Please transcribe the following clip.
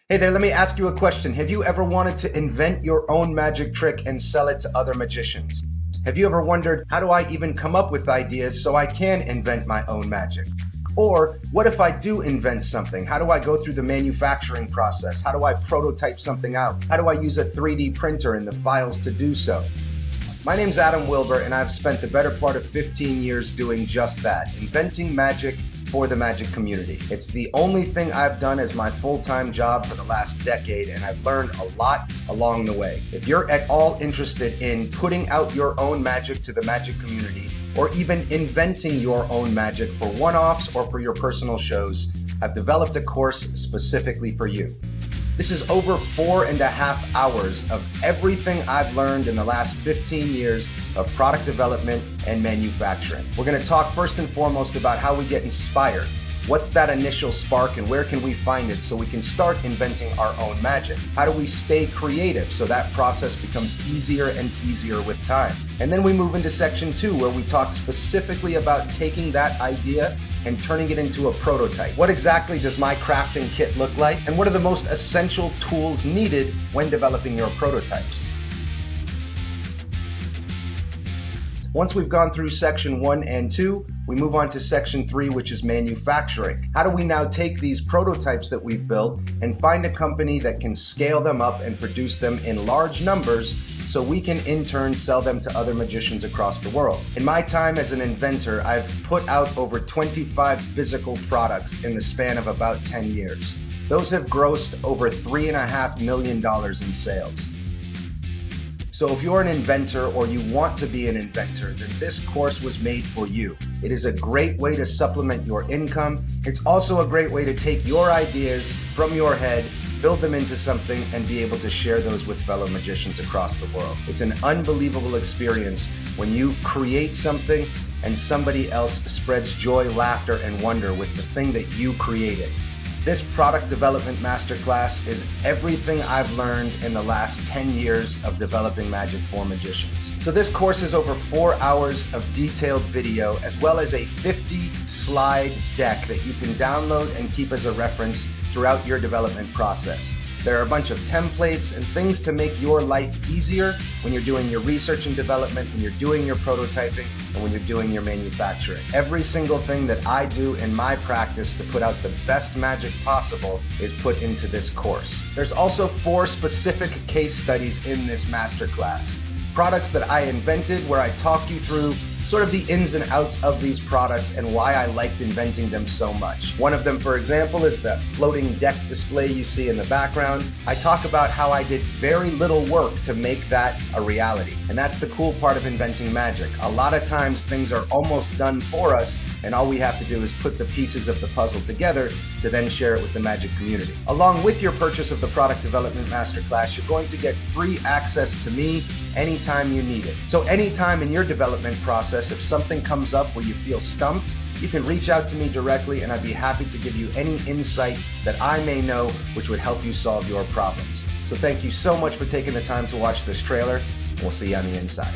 Hey there, let me ask you a question. Have you ever wanted to invent your own magic trick and sell it to other magicians? Have you ever wondered, how do I even come up with ideas so I can invent my own magic? Or what if I do invent something? How do I go through the manufacturing process? How do I prototype something out? How do I use a 3D printer and the files to do so? My name's Adam Wilbur, and I've spent the better part of 15 years doing just that, inventing magic for the magic community. It's the only thing I've done as my full-time job for the last decade, and I've learned a lot along the way. If you're at all interested in putting out your own magic to the magic community, or even inventing your own magic for one-offs or for your personal shows, I've developed a course specifically for you. This is over 4.5 hours of everything I've learned in the last 15 years of product development and manufacturing. We're going to talk first and foremost about how we get inspired. What's that initial spark and where can we find it so we can start inventing our own magic? How do we stay creative so that process becomes easier and easier with time? And then we move into section 2, where we talk specifically about taking that idea and turning it into a prototype. What exactly does my crafting kit look like? And what are the most essential tools needed when developing your prototypes? Once we've gone through section 1 and 2, we move on to section 3, which is manufacturing. How do we now take these prototypes that we've built and find a company that can scale them up and produce them in large numbers so we can in turn sell them to other magicians across the world? In my time as an inventor, I've put out over 25 physical products in the span of about 10 years. Those have grossed over $3.5 million in sales. So if you're an inventor or you want to be an inventor, then this course was made for you. It is a great way to supplement your income. It's also a great way to take your ideas from your head, build them into something, and be able to share those with fellow magicians across the world. It's an unbelievable experience when you create something and somebody else spreads joy, laughter, and wonder with the thing that you created. This product development masterclass is everything I've learned in the last 10 years of developing magic for magicians. So this course is over 4 hours of detailed video, as well as a 50-slide deck that you can download and keep as a reference throughout your development process. There are a bunch of templates and things to make your life easier when you're doing your research and development, when you're doing your prototyping, and when you're doing your manufacturing. Every single thing that I do in my practice to put out the best magic possible is put into this course. There's also 4 specific case studies in this masterclass. Products that I invented, where I talk you through sort of the ins and outs of these products and why I liked inventing them so much. One of them, for example, is the floating deck display you see in the background. I talk about how I did very little work to make that a reality. And that's the cool part of inventing magic. A lot of times things are almost done for us, and all we have to do is put the pieces of the puzzle together to then share it with the magic community. Along with your purchase of the Product Development Masterclass, you're going to get free access to me anytime you need it. So anytime in your development process, if something comes up where you feel stumped, you can reach out to me directly, and I'd be happy to give you any insight that I may know which would help you solve your problems. So thank you so much for taking the time to watch this trailer. We'll see you on the inside.